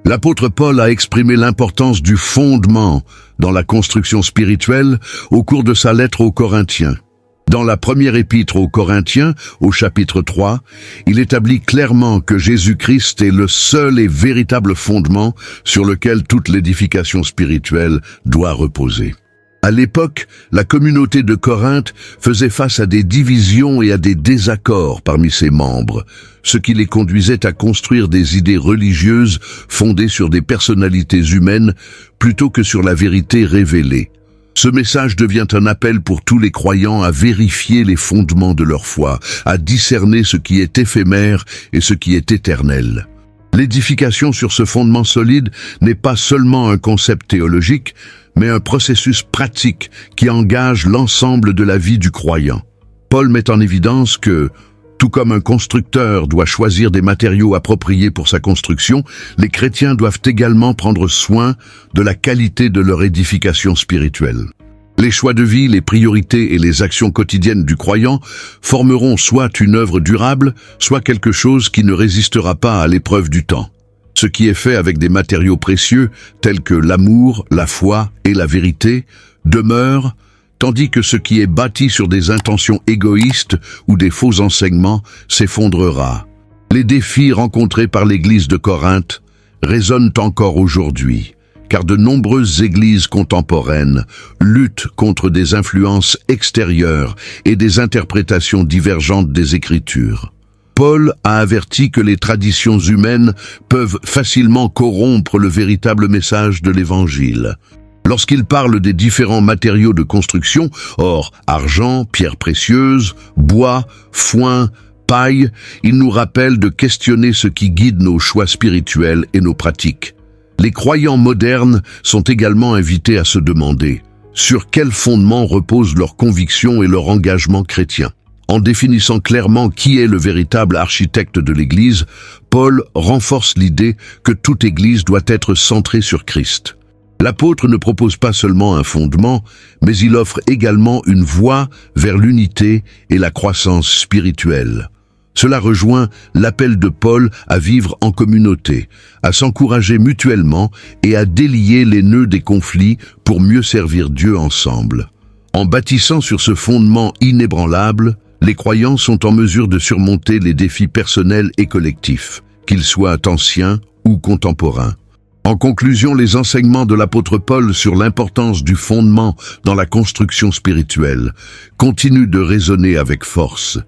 L'apôtre Paul a exprimé l'importance du fondement dans la construction spirituelle au cours de sa lettre aux Corinthiens. Dans la première épître aux Corinthiens, au chapitre 3, il établit clairement que Jésus-Christ est le seul et véritable fondement sur lequel toute l'édification spirituelle doit reposer. À l'époque, la communauté de Corinthe faisait face à des divisions et à des désaccords parmi ses membres, ce qui les conduisait à construire des idées religieuses fondées sur des personnalités humaines plutôt que sur la vérité révélée. Ce message devient un appel pour tous les croyants à vérifier les fondements de leur foi, à discerner ce qui est éphémère et ce qui est éternel. L'édification sur ce fondement solide n'est pas seulement un concept théologique, mais un processus pratique qui engage l'ensemble de la vie du croyant. Paul met en évidence que, tout comme un constructeur doit choisir des matériaux appropriés pour sa construction, les chrétiens doivent également prendre soin de la qualité de leur édification spirituelle. Les choix de vie, les priorités et les actions quotidiennes du croyant formeront soit une œuvre durable, soit quelque chose qui ne résistera pas à l'épreuve du temps. Ce qui est fait avec des matériaux précieux, tels que l'amour, la foi et la vérité, demeure, tandis que ce qui est bâti sur des intentions égoïstes ou des faux enseignements s'effondrera. Les défis rencontrés par l'Église de Corinthe résonnent encore aujourd'hui, car de nombreuses églises contemporaines luttent contre des influences extérieures et des interprétations divergentes des Écritures. Paul a averti que les traditions humaines peuvent facilement corrompre le véritable message de l'Évangile. Lorsqu'il parle des différents matériaux de construction, or, argent, pierres précieuses, bois, foin, paille, il nous rappelle de questionner ce qui guide nos choix spirituels et nos pratiques. Les croyants modernes sont également invités à se demander sur quel fondement reposent leurs convictions et leur engagement chrétien. En définissant clairement qui est le véritable architecte de l'Église, Paul renforce l'idée que toute Église doit être centrée sur Christ. L'apôtre ne propose pas seulement un fondement, mais il offre également une voie vers l'unité et la croissance spirituelle. Cela rejoint l'appel de Paul à vivre en communauté, à s'encourager mutuellement et à délier les nœuds des conflits pour mieux servir Dieu ensemble. En bâtissant sur ce fondement inébranlable, les croyants sont en mesure de surmonter les défis personnels et collectifs, qu'ils soient anciens ou contemporains. En conclusion, les enseignements de l'apôtre Paul sur l'importance du fondement dans la construction spirituelle continuent de résonner avec force.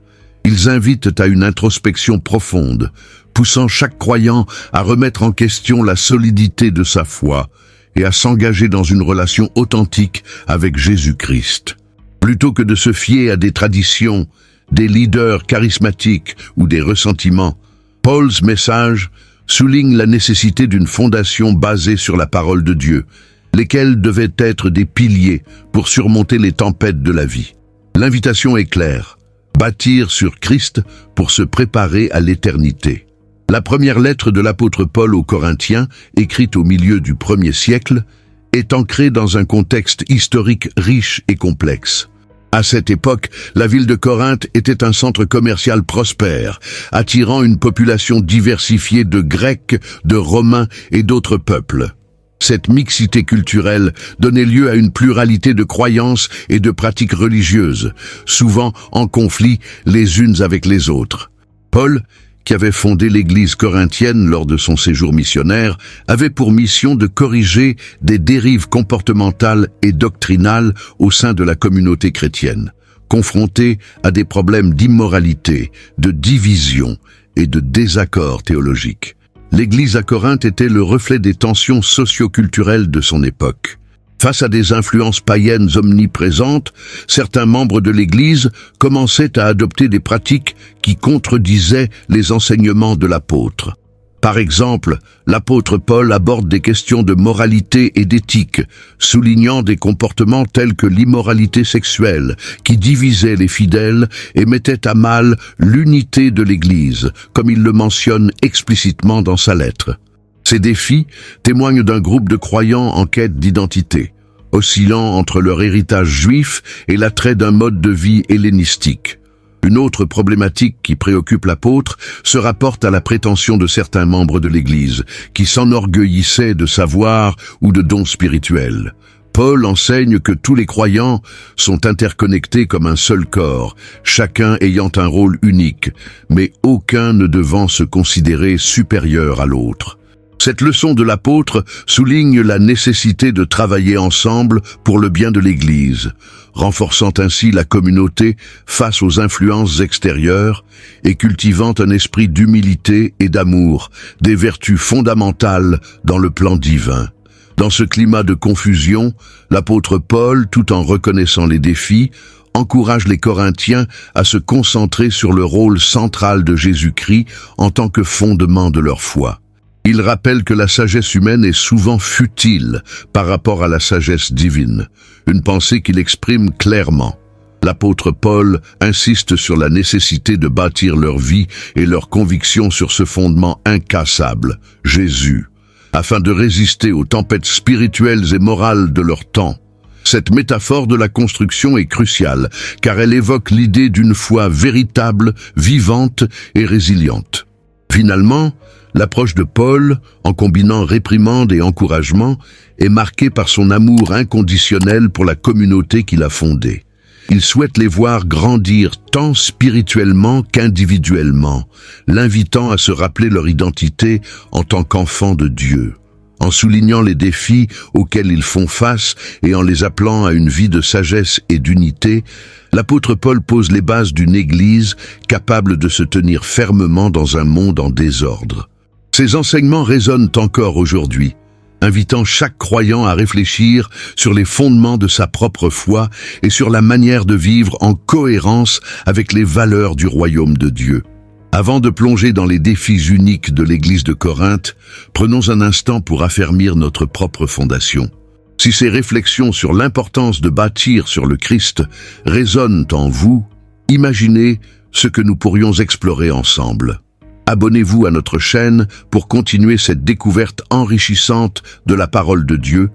Ils invitent à une introspection profonde, poussant chaque croyant à remettre en question la solidité de sa foi et à s'engager dans une relation authentique avec Jésus-Christ. Plutôt que de se fier à des traditions, des leaders charismatiques ou des ressentiments, Paul's message souligne la nécessité d'une fondation basée sur la parole de Dieu, lesquels devaient être des piliers pour surmonter les tempêtes de la vie. L'invitation est claire, bâtir sur Christ pour se préparer à l'éternité. La première lettre de l'apôtre Paul aux Corinthiens, écrite au milieu du 1er siècle, est ancrée dans un contexte historique riche et complexe. À cette époque, la ville de Corinthe était un centre commercial prospère, attirant une population diversifiée de Grecs, de Romains et d'autres peuples. Cette mixité culturelle donnait lieu à une pluralité de croyances et de pratiques religieuses, souvent en conflit les unes avec les autres. Paul, qui avait fondé l'église corinthienne lors de son séjour missionnaire, avait pour mission de corriger des dérives comportementales et doctrinales au sein de la communauté chrétienne, confrontée à des problèmes d'immoralité, de division et de désaccords théologiques. L'église à Corinthe était le reflet des tensions socio-culturelles de son époque. Face à des influences païennes omniprésentes, certains membres de l'Église commençaient à adopter des pratiques qui contredisaient les enseignements de l'apôtre. Par exemple, l'apôtre Paul aborde des questions de moralité et d'éthique, soulignant des comportements tels que l'immoralité sexuelle, qui divisaient les fidèles et mettaient à mal l'unité de l'Église, comme il le mentionne explicitement dans sa lettre. Ces défis témoignent d'un groupe de croyants en quête d'identité, oscillant entre leur héritage juif et l'attrait d'un mode de vie hellénistique. Une autre problématique qui préoccupe l'apôtre se rapporte à la prétention de certains membres de l'Église, qui s'enorgueillissaient de savoir ou de dons spirituels. Paul enseigne que tous les croyants sont interconnectés comme un seul corps, chacun ayant un rôle unique, mais aucun ne devant se considérer supérieur à l'autre. Cette leçon de l'apôtre souligne la nécessité de travailler ensemble pour le bien de l'Église, renforçant ainsi la communauté face aux influences extérieures et cultivant un esprit d'humilité et d'amour, des vertus fondamentales dans le plan divin. Dans ce climat de confusion, l'apôtre Paul, tout en reconnaissant les défis, encourage les Corinthiens à se concentrer sur le rôle central de Jésus-Christ en tant que fondement de leur foi. Il rappelle que la sagesse humaine est souvent futile par rapport à la sagesse divine, une pensée qu'il exprime clairement. L'apôtre Paul insiste sur la nécessité de bâtir leur vie et leurs convictions sur ce fondement incassable, Jésus, afin de résister aux tempêtes spirituelles et morales de leur temps. Cette métaphore de la construction est cruciale, car elle évoque l'idée d'une foi véritable, vivante et résiliente. Finalement, l'approche de Paul, en combinant réprimande et encouragement, est marquée par son amour inconditionnel pour la communauté qu'il a fondée. Il souhaite les voir grandir tant spirituellement qu'individuellement, l'invitant à se rappeler leur identité en tant qu'enfants de Dieu. En soulignant les défis auxquels ils font face et en les appelant à une vie de sagesse et d'unité, l'apôtre Paul pose les bases d'une Église capable de se tenir fermement dans un monde en désordre. Ces enseignements résonnent encore aujourd'hui, invitant chaque croyant à réfléchir sur les fondements de sa propre foi et sur la manière de vivre en cohérence avec les valeurs du royaume de Dieu. Avant de plonger dans les défis uniques de l'Église de Corinthe, prenons un instant pour affermir notre propre fondation. Si ces réflexions sur l'importance de bâtir sur le Christ résonnent en vous, imaginez ce que nous pourrions explorer ensemble. Abonnez-vous à notre chaîne pour continuer cette découverte enrichissante de la parole de Dieu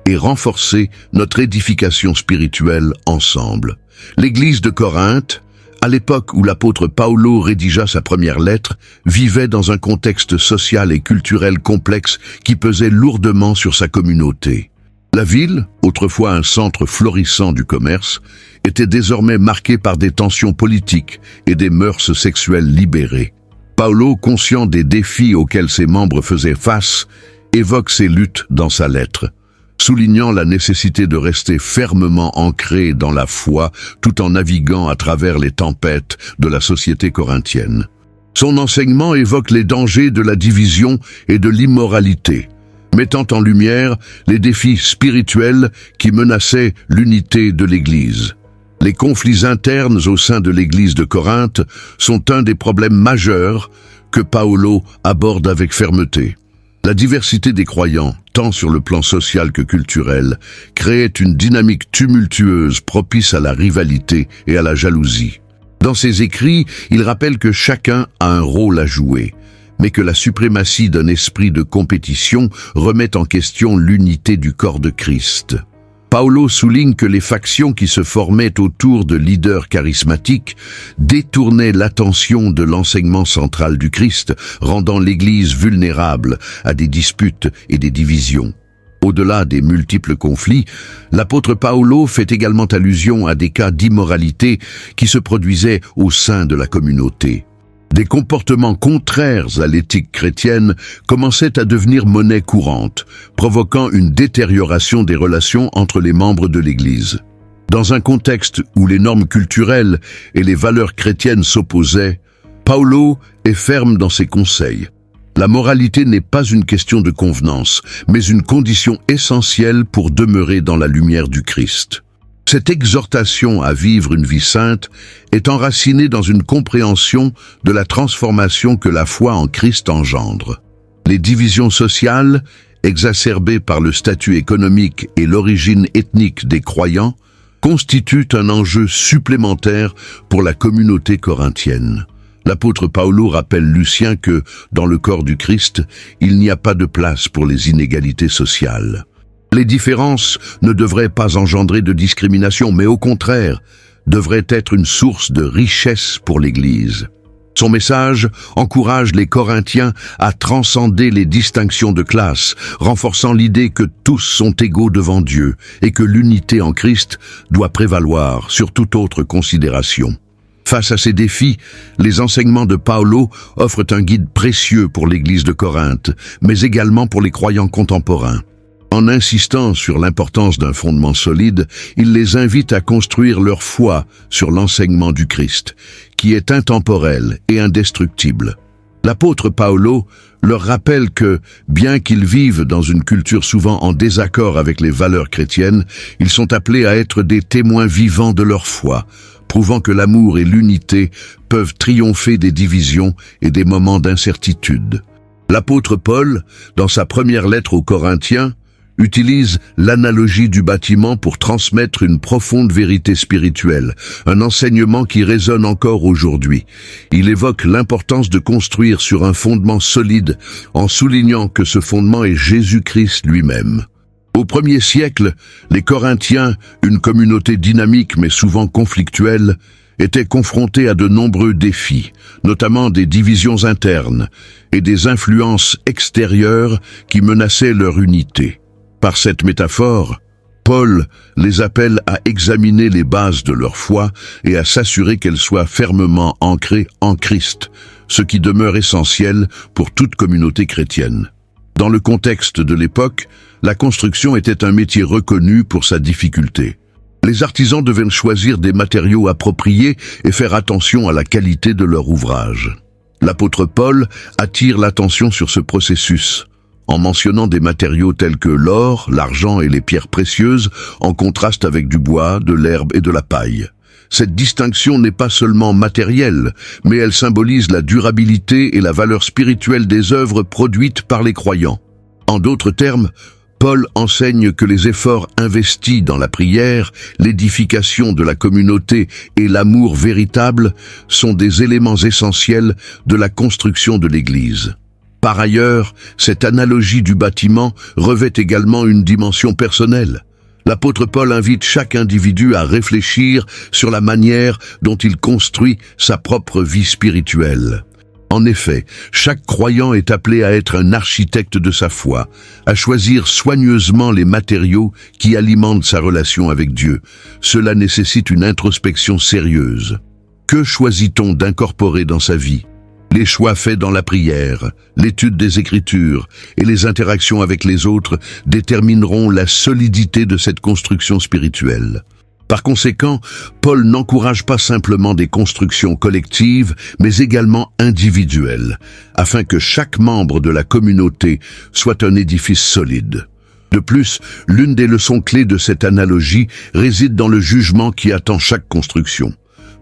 et renforcer notre édification spirituelle ensemble. L'Église de Corinthe, à l'époque où l'apôtre Paolo rédigea sa première lettre, vivait dans un contexte social et culturel complexe qui pesait lourdement sur sa communauté. La ville, autrefois un centre florissant du commerce, était désormais marquée par des tensions politiques et des mœurs sexuelles libérées. Paolo, conscient des défis auxquels ses membres faisaient face, évoque ces luttes dans sa lettre, soulignant la nécessité de rester fermement ancré dans la foi tout en naviguant à travers les tempêtes de la société corinthienne. Son enseignement évoque les dangers de la division et de l'immoralité, mettant en lumière les défis spirituels qui menaçaient l'unité de l'Église. Les conflits internes au sein de l'Église de Corinthe sont un des problèmes majeurs que Paolo aborde avec fermeté. La diversité des croyants, tant sur le plan social que culturel, créait une dynamique tumultueuse propice à la rivalité et à la jalousie. Dans ses écrits, il rappelle que chacun a un rôle à jouer, mais que la suprématie d'un esprit de compétition remet en question l'unité du corps de Christ. Paolo souligne que les factions qui se formaient autour de leaders charismatiques détournaient l'attention de l'enseignement central du Christ, rendant l'Église vulnérable à des disputes et des divisions. Au-delà des multiples conflits, l'apôtre Paolo fait également allusion à des cas d'immoralité qui se produisaient au sein de la communauté. Des comportements contraires à l'éthique chrétienne commençaient à devenir monnaie courante, provoquant une détérioration des relations entre les membres de l'Église. Dans un contexte où les normes culturelles et les valeurs chrétiennes s'opposaient, Paolo est ferme dans ses conseils. La moralité n'est pas une question de convenance, mais une condition essentielle pour demeurer dans la lumière du Christ. Cette exhortation à vivre une vie sainte est enracinée dans une compréhension de la transformation que la foi en Christ engendre. Les divisions sociales, exacerbées par le statut économique et l'origine ethnique des croyants, constituent un enjeu supplémentaire pour la communauté corinthienne. L'apôtre Paolo rappelle Lucien que, dans le corps du Christ, il n'y a pas de place pour les inégalités sociales. Les différences ne devraient pas engendrer de discrimination, mais au contraire, devrait être une source de richesse pour l'Église. Son message encourage les Corinthiens à transcender les distinctions de classe, renforçant l'idée que tous sont égaux devant Dieu et que l'unité en Christ doit prévaloir sur toute autre considération. Face à ces défis, les enseignements de Paolo offrent un guide précieux pour l'Église de Corinthe, mais également pour les croyants contemporains. En insistant sur l'importance d'un fondement solide, il les invite à construire leur foi sur l'enseignement du Christ, qui est intemporel et indestructible. L'apôtre Paolo leur rappelle que, bien qu'ils vivent dans une culture souvent en désaccord avec les valeurs chrétiennes, ils sont appelés à être des témoins vivants de leur foi, prouvant que l'amour et l'unité peuvent triompher des divisions et des moments d'incertitude. L'apôtre Paul, dans sa première lettre aux Corinthiens, utilise l'analogie du bâtiment pour transmettre une profonde vérité spirituelle, un enseignement qui résonne encore aujourd'hui. Il évoque l'importance de construire sur un fondement solide, en soulignant que ce fondement est Jésus-Christ lui-même. Au 1er siècle, les Corinthiens, une communauté dynamique mais souvent conflictuelle, étaient confrontés à de nombreux défis, notamment des divisions internes et des influences extérieures qui menaçaient leur unité. Par cette métaphore, Paul les appelle à examiner les bases de leur foi et à s'assurer qu'elles soient fermement ancrées en Christ, ce qui demeure essentiel pour toute communauté chrétienne. Dans le contexte de l'époque, la construction était un métier reconnu pour sa difficulté. Les artisans devaient choisir des matériaux appropriés et faire attention à la qualité de leur ouvrage. L'apôtre Paul attire l'attention sur ce processus, en mentionnant des matériaux tels que l'or, l'argent et les pierres précieuses, en contraste avec du bois, de l'herbe et de la paille. Cette distinction n'est pas seulement matérielle, mais elle symbolise la durabilité et la valeur spirituelle des œuvres produites par les croyants. En d'autres termes, Paul enseigne que les efforts investis dans la prière, l'édification de la communauté et l'amour véritable sont des éléments essentiels de la construction de l'Église. Par ailleurs, cette analogie du bâtiment revêt également une dimension personnelle. L'apôtre Paul invite chaque individu à réfléchir sur la manière dont il construit sa propre vie spirituelle. En effet, chaque croyant est appelé à être un architecte de sa foi, à choisir soigneusement les matériaux qui alimentent sa relation avec Dieu. Cela nécessite une introspection sérieuse. Que choisit-on d'incorporer dans sa vie ? Les choix faits dans la prière, l'étude des Écritures et les interactions avec les autres détermineront la solidité de cette construction spirituelle. Par conséquent, Paul n'encourage pas simplement des constructions collectives, mais également individuelles, afin que chaque membre de la communauté soit un édifice solide. De plus, l'une des leçons clés de cette analogie réside dans le jugement qui attend chaque construction.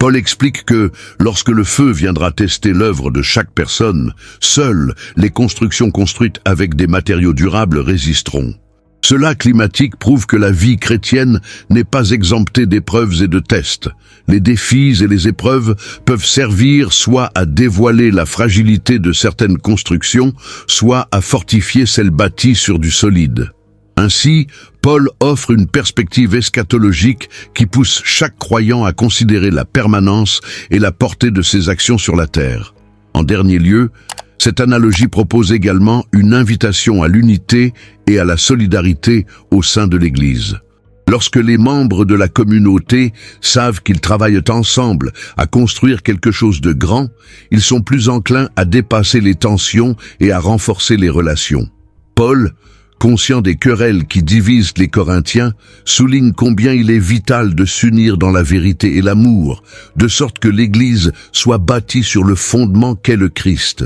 Paul explique que, lorsque le feu viendra tester l'œuvre de chaque personne, seules les constructions construites avec des matériaux durables résisteront. Ce lac climatique prouve que la vie chrétienne n'est pas exemptée d'épreuves et de tests. Les défis et les épreuves peuvent servir soit à dévoiler la fragilité de certaines constructions, soit à fortifier celles bâties sur du solide. Ainsi, Paul offre une perspective eschatologique qui pousse chaque croyant à considérer la permanence et la portée de ses actions sur la terre. En dernier lieu, cette analogie propose également une invitation à l'unité et à la solidarité au sein de l'Église. Lorsque les membres de la communauté savent qu'ils travaillent ensemble à construire quelque chose de grand, ils sont plus enclins à dépasser les tensions et à renforcer les relations. Paul, conscient des querelles qui divisent les Corinthiens, souligne combien il est vital de s'unir dans la vérité et l'amour, de sorte que l'Église soit bâtie sur le fondement qu'est le Christ.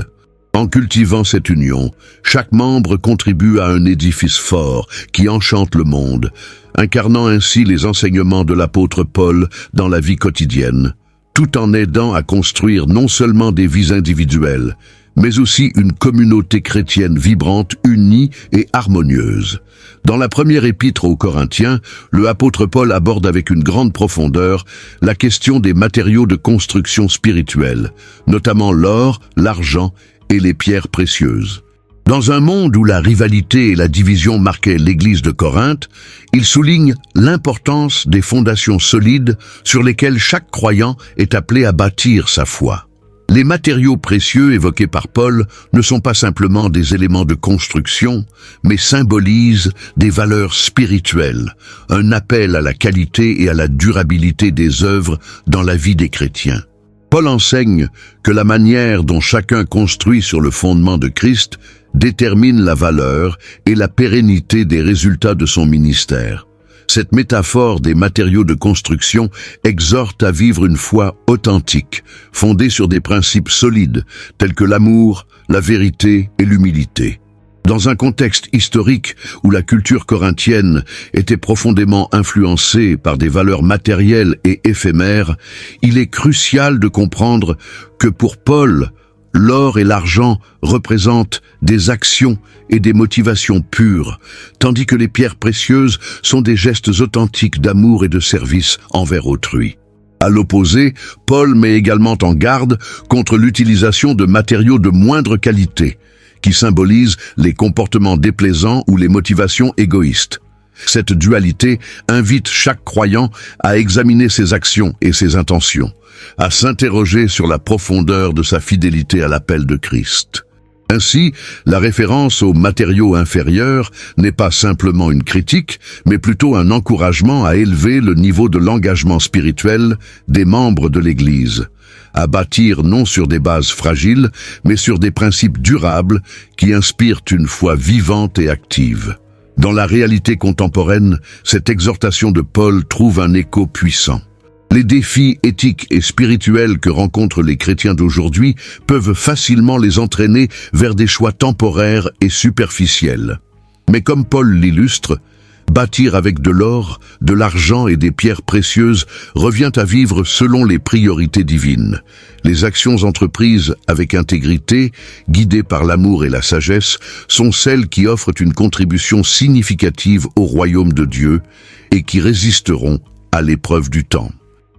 En cultivant cette union, chaque membre contribue à un édifice fort qui enchante le monde, incarnant ainsi les enseignements de l'apôtre Paul dans la vie quotidienne, tout en aidant à construire non seulement des vies individuelles, mais aussi une communauté chrétienne vibrante, unie et harmonieuse. Dans la première épître aux Corinthiens, le apôtre Paul aborde avec une grande profondeur la question des matériaux de construction spirituelle, notamment l'or, l'argent et les pierres précieuses. Dans un monde où la rivalité et la division marquaient l'Église de Corinthe, il souligne l'importance des fondations solides sur lesquelles chaque croyant est appelé à bâtir sa foi. Les matériaux précieux évoqués par Paul ne sont pas simplement des éléments de construction, mais symbolisent des valeurs spirituelles, un appel à la qualité et à la durabilité des œuvres dans la vie des chrétiens. Paul enseigne que la manière dont chacun construit sur le fondement de Christ détermine la valeur et la pérennité des résultats de son ministère. Cette métaphore des matériaux de construction exhorte à vivre une foi authentique, fondée sur des principes solides, tels que l'amour, la vérité et l'humilité. Dans un contexte historique où la culture corinthienne était profondément influencée par des valeurs matérielles et éphémères, il est crucial de comprendre que pour Paul, l'or et l'argent représentent des actions et des motivations pures, tandis que les pierres précieuses sont des gestes authentiques d'amour et de service envers autrui. À l'opposé, Paul met également en garde contre l'utilisation de matériaux de moindre qualité, qui symbolisent les comportements déplaisants ou les motivations égoïstes. Cette dualité invite chaque croyant à examiner ses actions et ses intentions, à s'interroger sur la profondeur de sa fidélité à l'appel de Christ. Ainsi, la référence aux matériaux inférieurs n'est pas simplement une critique, mais plutôt un encouragement à élever le niveau de l'engagement spirituel des membres de l'Église, à bâtir non sur des bases fragiles, mais sur des principes durables qui inspirent une foi vivante et active. Dans la réalité contemporaine, cette exhortation de Paul trouve un écho puissant. Les défis éthiques et spirituels que rencontrent les chrétiens d'aujourd'hui peuvent facilement les entraîner vers des choix temporaires et superficiels. Mais comme Paul l'illustre, bâtir avec de l'or, de l'argent et des pierres précieuses revient à vivre selon les priorités divines. Les actions entreprises avec intégrité, guidées par l'amour et la sagesse, sont celles qui offrent une contribution significative au royaume de Dieu et qui résisteront à l'épreuve du temps.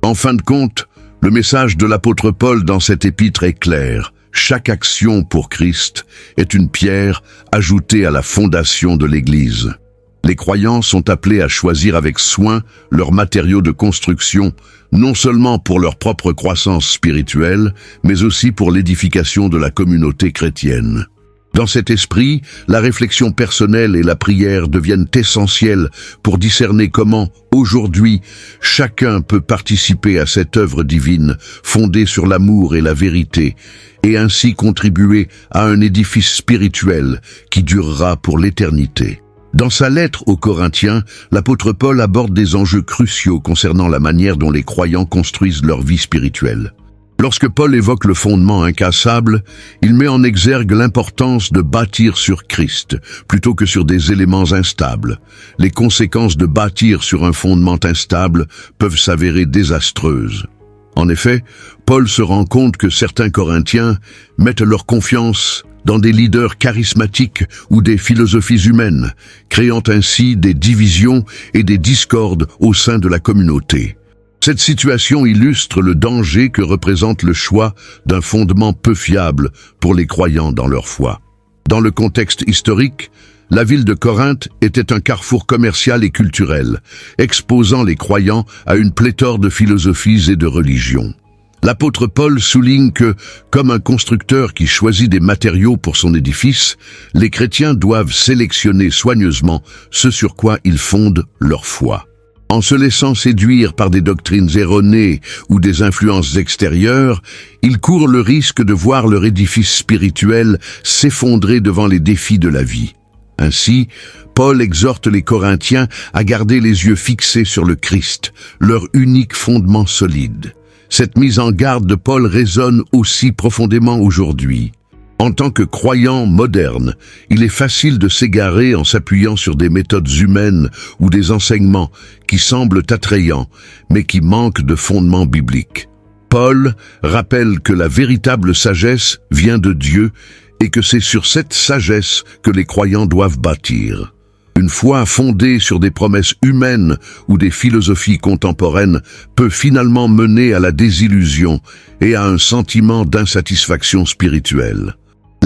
En fin de compte, le message de l'apôtre Paul dans cet épître est clair. Chaque action pour Christ est une pierre ajoutée à la fondation de l'Église. Les croyants sont appelés à choisir avec soin leurs matériaux de construction, non seulement pour leur propre croissance spirituelle, mais aussi pour l'édification de la communauté chrétienne. Dans cet esprit, la réflexion personnelle et la prière deviennent essentielles pour discerner comment, aujourd'hui, chacun peut participer à cette œuvre divine fondée sur l'amour et la vérité, et ainsi contribuer à un édifice spirituel qui durera pour l'éternité. Dans sa lettre aux Corinthiens, l'apôtre Paul aborde des enjeux cruciaux concernant la manière dont les croyants construisent leur vie spirituelle. Lorsque Paul évoque le fondement incassable, il met en exergue l'importance de bâtir sur Christ, plutôt que sur des éléments instables. Les conséquences de bâtir sur un fondement instable peuvent s'avérer désastreuses. En effet, Paul se rend compte que certains Corinthiens mettent leur confiance dans des leaders charismatiques ou des philosophies humaines, créant ainsi des divisions et des discordes au sein de la communauté. Cette situation illustre le danger que représente le choix d'un fondement peu fiable pour les croyants dans leur foi. Dans le contexte historique, la ville de Corinthe était un carrefour commercial et culturel, exposant les croyants à une pléthore de philosophies et de religions. L'apôtre Paul souligne que, comme un constructeur qui choisit des matériaux pour son édifice, les chrétiens doivent sélectionner soigneusement ce sur quoi ils fondent leur foi. En se laissant séduire par des doctrines erronées ou des influences extérieures, ils courent le risque de voir leur édifice spirituel s'effondrer devant les défis de la vie. Ainsi, Paul exhorte les Corinthiens à garder les yeux fixés sur le Christ, leur unique fondement solide. Cette mise en garde de Paul résonne aussi profondément aujourd'hui. En tant que croyant moderne, il est facile de s'égarer en s'appuyant sur des méthodes humaines ou des enseignements qui semblent attrayants, mais qui manquent de fondement biblique. Paul rappelle que la véritable sagesse vient de Dieu et que c'est sur cette sagesse que les croyants doivent bâtir. Une foi fondée sur des promesses humaines ou des philosophies contemporaines peut finalement mener à la désillusion et à un sentiment d'insatisfaction spirituelle.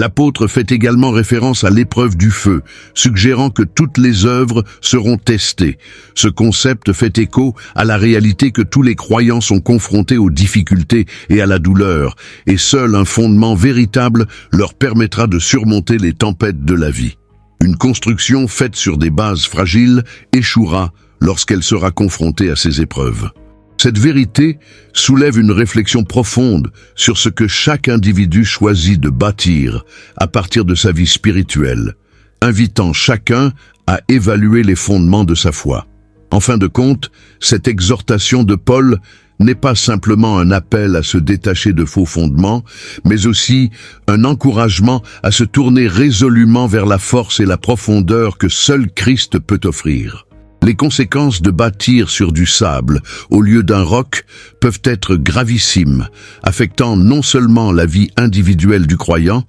L'apôtre fait également référence à l'épreuve du feu, suggérant que toutes les œuvres seront testées. Ce concept fait écho à la réalité que tous les croyants sont confrontés aux difficultés et à la douleur, et seul un fondement véritable leur permettra de surmonter les tempêtes de la vie. Une construction faite sur des bases fragiles échouera lorsqu'elle sera confrontée à ces épreuves. Cette vérité soulève une réflexion profonde sur ce que chaque individu choisit de bâtir à partir de sa vie spirituelle, invitant chacun à évaluer les fondements de sa foi. En fin de compte, cette exhortation de Paul n'est pas simplement un appel à se détacher de faux fondements, mais aussi un encouragement à se tourner résolument vers la force et la profondeur que seul Christ peut offrir. Les conséquences de bâtir sur du sable au lieu d'un roc peuvent être gravissimes, affectant non seulement la vie individuelle du croyant,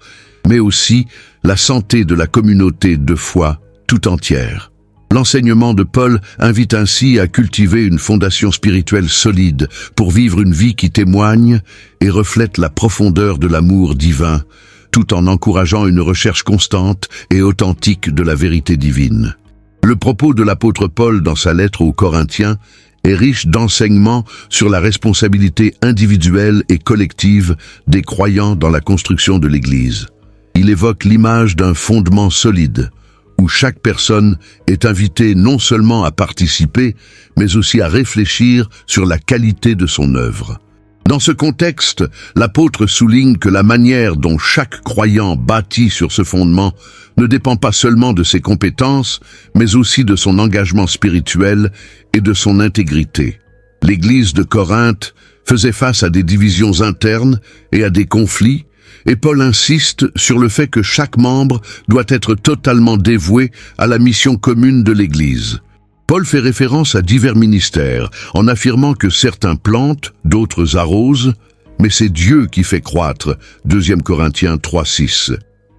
mais aussi la santé de la communauté de foi tout entière. L'enseignement de Paul invite ainsi à cultiver une fondation spirituelle solide pour vivre une vie qui témoigne et reflète la profondeur de l'amour divin, tout en encourageant une recherche constante et authentique de la vérité divine. Le propos de l'apôtre Paul dans sa lettre aux Corinthiens est riche d'enseignements sur la responsabilité individuelle et collective des croyants dans la construction de l'Église. Il évoque l'image d'un fondement solide, où chaque personne est invitée non seulement à participer, mais aussi à réfléchir sur la qualité de son œuvre. Dans ce contexte, l'apôtre souligne que la manière dont chaque croyant bâtit sur ce fondement ne dépend pas seulement de ses compétences, mais aussi de son engagement spirituel et de son intégrité. L'Église de Corinthe faisait face à des divisions internes et à des conflits, et Paul insiste sur le fait que chaque membre doit être totalement dévoué à la mission commune de l'Église. Paul fait référence à divers ministères, en affirmant que certains plantent, d'autres arrosent, mais c'est Dieu qui fait croître. 2 Corinthiens 3:6.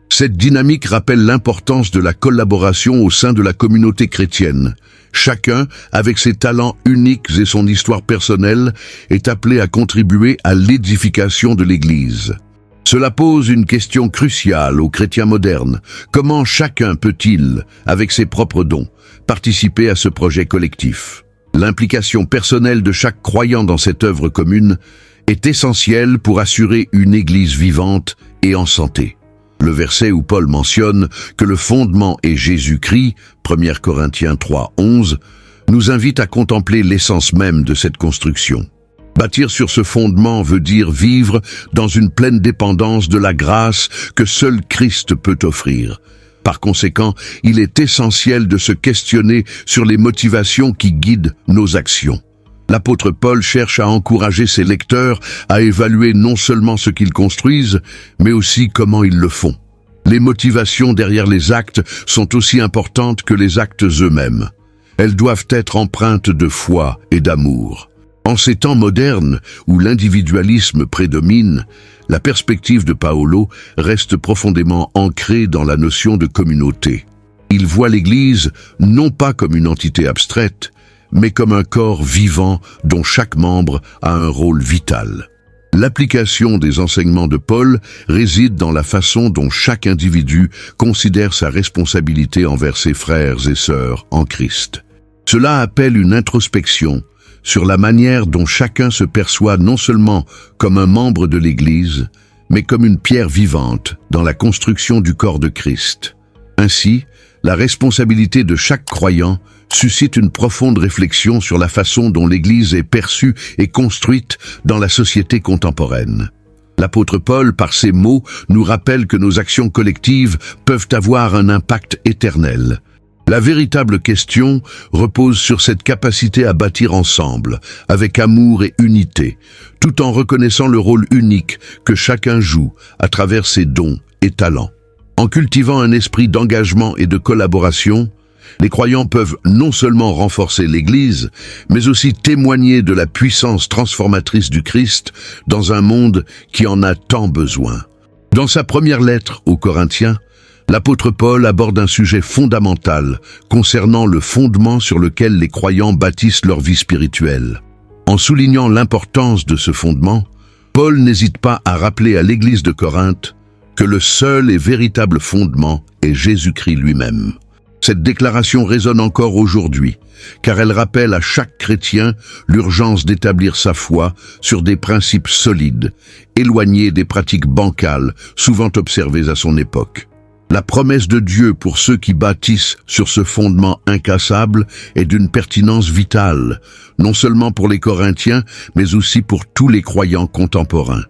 Cette dynamique rappelle l'importance de la collaboration au sein de la communauté chrétienne. Chacun, avec ses talents uniques et son histoire personnelle, est appelé à contribuer à l'édification de l'Église. Cela pose une question cruciale aux chrétiens modernes. Comment chacun peut-il, avec ses propres dons, participer à ce projet collectif? L'implication personnelle de chaque croyant dans cette œuvre commune est essentielle pour assurer une Église vivante et en santé. Le verset où Paul mentionne que le fondement est Jésus-Christ, 1 Corinthiens 3:11, nous invite à contempler l'essence même de cette construction. Bâtir sur ce fondement veut dire vivre dans une pleine dépendance de la grâce que seul Christ peut offrir. Par conséquent, il est essentiel de se questionner sur les motivations qui guident nos actions. L'apôtre Paul cherche à encourager ses lecteurs à évaluer non seulement ce qu'ils construisent, mais aussi comment ils le font. Les motivations derrière les actes sont aussi importantes que les actes eux-mêmes. Elles doivent être empreintes de foi et d'amour. En ces temps modernes où l'individualisme prédomine, la perspective de Paolo reste profondément ancrée dans la notion de communauté. Il voit l'Église non pas comme une entité abstraite, mais comme un corps vivant dont chaque membre a un rôle vital. L'application des enseignements de Paul réside dans la façon dont chaque individu considère sa responsabilité envers ses frères et sœurs en Christ. Cela appelle une introspection sur la manière dont chacun se perçoit non seulement comme un membre de l'Église, mais comme une pierre vivante dans la construction du corps de Christ. Ainsi, la responsabilité de chaque croyant suscite une profonde réflexion sur la façon dont l'Église est perçue et construite dans la société contemporaine. L'apôtre Paul, par ces mots, nous rappelle que nos actions collectives peuvent avoir un impact éternel. La véritable question repose sur cette capacité à bâtir ensemble, avec amour et unité, tout en reconnaissant le rôle unique que chacun joue à travers ses dons et talents. En cultivant un esprit d'engagement et de collaboration, les croyants peuvent non seulement renforcer l'Église, mais aussi témoigner de la puissance transformatrice du Christ dans un monde qui en a tant besoin. Dans sa première lettre aux Corinthiens, l'apôtre Paul aborde un sujet fondamental concernant le fondement sur lequel les croyants bâtissent leur vie spirituelle. En soulignant l'importance de ce fondement, Paul n'hésite pas à rappeler à l'Église de Corinthe que le seul et véritable fondement est Jésus-Christ lui-même. Cette déclaration résonne encore aujourd'hui, car elle rappelle à chaque chrétien l'urgence d'établir sa foi sur des principes solides, éloignés des pratiques bancales, souvent observées à son époque. La promesse de Dieu pour ceux qui bâtissent sur ce fondement incassable est d'une pertinence vitale, non seulement pour les Corinthiens, mais aussi pour tous les croyants contemporains.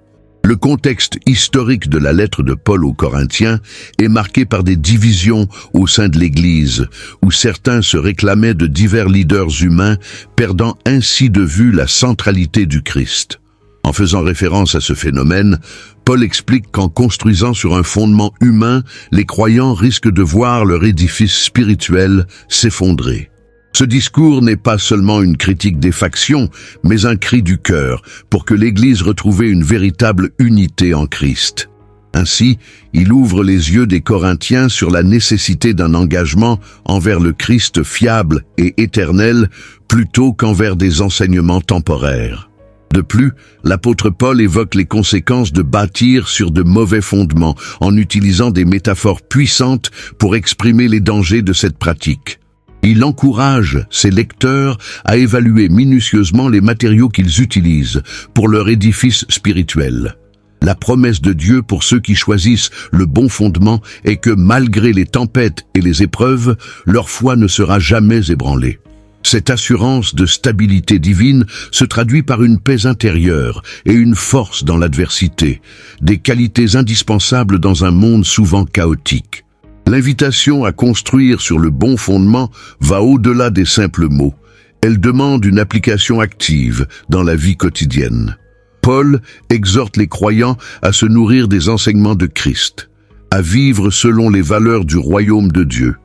Le contexte historique de la lettre de Paul aux Corinthiens est marqué par des divisions au sein de l'Église, où certains se réclamaient de divers leaders humains, perdant ainsi de vue la centralité du Christ. En faisant référence à ce phénomène, Paul explique qu'en construisant sur un fondement humain, les croyants risquent de voir leur édifice spirituel s'effondrer. Ce discours n'est pas seulement une critique des factions, mais un cri du cœur pour que l'Église retrouve une véritable unité en Christ. Ainsi, il ouvre les yeux des Corinthiens sur la nécessité d'un engagement envers le Christ fiable et éternel plutôt qu'envers des enseignements temporaires. De plus, l'apôtre Paul évoque les conséquences de bâtir sur de mauvais fondements en utilisant des métaphores puissantes pour exprimer les dangers de cette pratique. Il encourage ses lecteurs à évaluer minutieusement les matériaux qu'ils utilisent pour leur édifice spirituel. La promesse de Dieu pour ceux qui choisissent le bon fondement est que malgré les tempêtes et les épreuves, leur foi ne sera jamais ébranlée. Cette assurance de stabilité divine se traduit par une paix intérieure et une force dans l'adversité, des qualités indispensables dans un monde souvent chaotique. L'invitation à construire sur le bon fondement va au-delà des simples mots. Elle demande une application active dans la vie quotidienne. Paul exhorte les croyants à se nourrir des enseignements de Christ, à vivre selon les valeurs du royaume de Dieu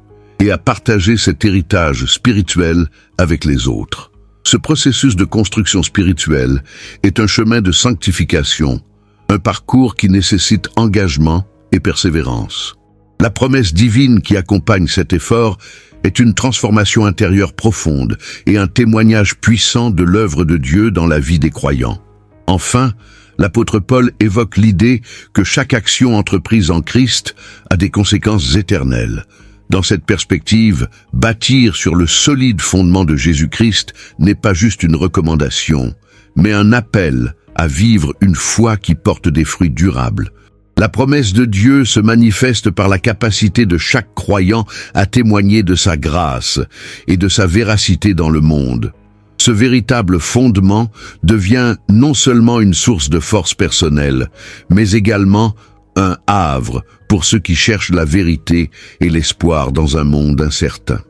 et à partager cet héritage spirituel avec les autres. Ce processus de construction spirituelle est un chemin de sanctification, un parcours qui nécessite engagement et persévérance. La promesse divine qui accompagne cet effort est une transformation intérieure profonde et un témoignage puissant de l'œuvre de Dieu dans la vie des croyants. Enfin, l'apôtre Paul évoque l'idée que chaque action entreprise en Christ a des conséquences éternelles. Dans cette perspective, bâtir sur le solide fondement de Jésus-Christ n'est pas juste une recommandation, mais un appel à vivre une foi qui porte des fruits durables. La promesse de Dieu se manifeste par la capacité de chaque croyant à témoigner de sa grâce et de sa véracité dans le monde. Ce véritable fondement devient non seulement une source de force personnelle, mais également un havre pour ceux qui cherchent la vérité et l'espoir dans un monde incertain.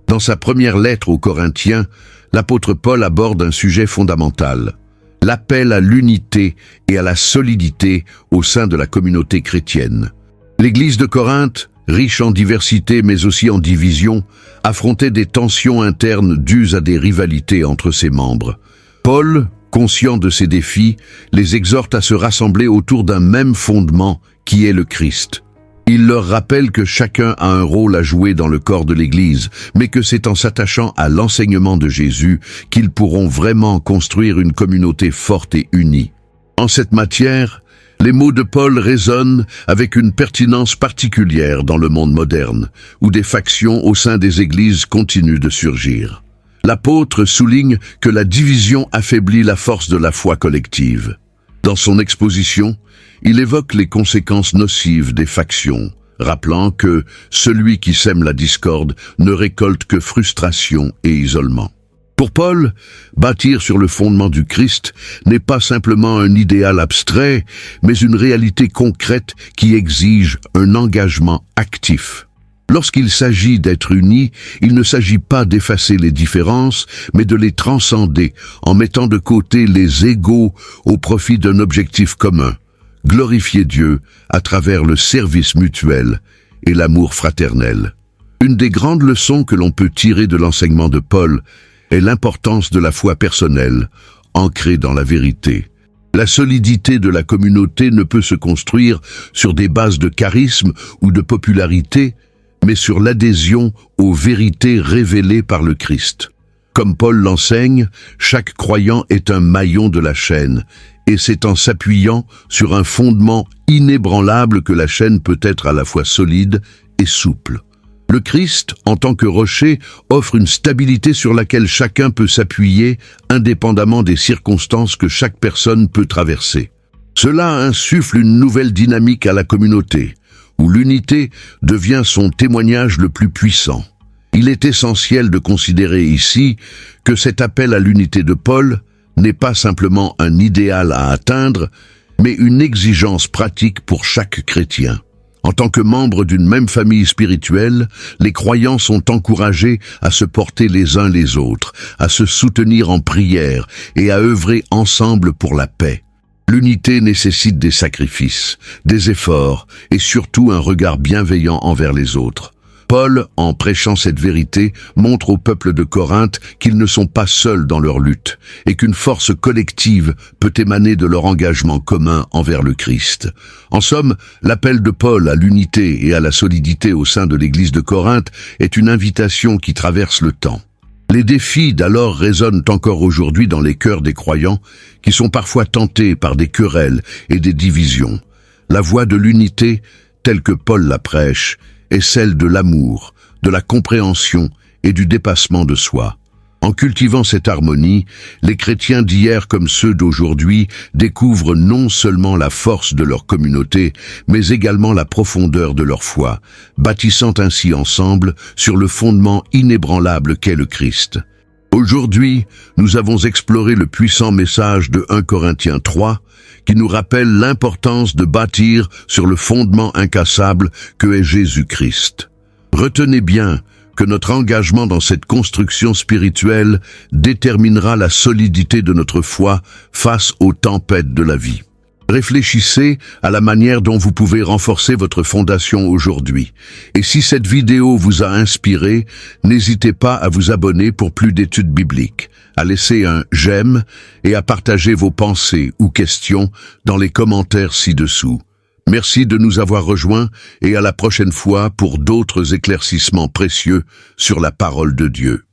Dans sa première lettre aux Corinthiens, l'apôtre Paul aborde un sujet fondamental: l'appel à l'unité et à la solidité au sein de la communauté chrétienne. L'Église de Corinthe, riche en diversité mais aussi en division, affrontait des tensions internes dues à des rivalités entre ses membres. Paul, conscient de ces défis, les exhorte à se rassembler autour d'un même fondement qui est le Christ. Il leur rappelle que chacun a un rôle à jouer dans le corps de l'Église, mais que c'est en s'attachant à l'enseignement de Jésus qu'ils pourront vraiment construire une communauté forte et unie. En cette matière, les mots de Paul résonnent avec une pertinence particulière dans le monde moderne, où des factions au sein des églises continuent de surgir. L'apôtre souligne que la division affaiblit la force de la foi collective. Dans son exposition, il évoque les conséquences nocives des factions, rappelant que celui qui sème la discorde ne récolte que frustration et isolement. Pour Paul, bâtir sur le fondement du Christ n'est pas simplement un idéal abstrait, mais une réalité concrète qui exige un engagement actif. Lorsqu'il s'agit d'être unis, il ne s'agit pas d'effacer les différences, mais de les transcender en mettant de côté les égos au profit d'un objectif commun: glorifier Dieu à travers le service mutuel et l'amour fraternel. Une des grandes leçons que l'on peut tirer de l'enseignement de Paul est l'importance de la foi personnelle, ancrée dans la vérité. La solidité de la communauté ne peut se construire sur des bases de charisme ou de popularité, mais sur l'adhésion aux vérités révélées par le Christ. Comme Paul l'enseigne, chaque croyant est un maillon de la chaîne, et c'est en s'appuyant sur un fondement inébranlable que la chaîne peut être à la fois solide et souple. Le Christ, en tant que rocher, offre une stabilité sur laquelle chacun peut s'appuyer, indépendamment des circonstances que chaque personne peut traverser. Cela insuffle une nouvelle dynamique à la communauté, où l'unité devient son témoignage le plus puissant. Il est essentiel de considérer ici que cet appel à l'unité de Paul n'est pas simplement un idéal à atteindre, mais une exigence pratique pour chaque chrétien. En tant que membres d'une même famille spirituelle, les croyants sont encouragés à se porter les uns les autres, à se soutenir en prière et à œuvrer ensemble pour la paix. L'unité nécessite des sacrifices, des efforts et surtout un regard bienveillant envers les autres. Paul, en prêchant cette vérité, montre au peuple de Corinthe qu'ils ne sont pas seuls dans leur lutte et qu'une force collective peut émaner de leur engagement commun envers le Christ. En somme, l'appel de Paul à l'unité et à la solidité au sein de l'Église de Corinthe est une invitation qui traverse le temps. Les défis d'alors résonnent encore aujourd'hui dans les cœurs des croyants qui sont parfois tentés par des querelles et des divisions. La voie de l'unité, telle que Paul la prêche, est celle de l'amour, de la compréhension et du dépassement de soi. En cultivant cette harmonie, les chrétiens d'hier comme ceux d'aujourd'hui découvrent non seulement la force de leur communauté, mais également la profondeur de leur foi, bâtissant ainsi ensemble sur le fondement inébranlable qu'est le Christ. Aujourd'hui, nous avons exploré le puissant message de 1 Corinthiens 3, qui nous rappelle l'importance de bâtir sur le fondement incassable que est Jésus-Christ. Retenez bien que notre engagement dans cette construction spirituelle déterminera la solidité de notre foi face aux tempêtes de la vie. Réfléchissez à la manière dont vous pouvez renforcer votre fondation aujourd'hui. Et si cette vidéo vous a inspiré, n'hésitez pas à vous abonner pour plus d'études bibliques, à laisser un j'aime et à partager vos pensées ou questions dans les commentaires ci-dessous. Merci de nous avoir rejoints et à la prochaine fois pour d'autres éclaircissements précieux sur la parole de Dieu.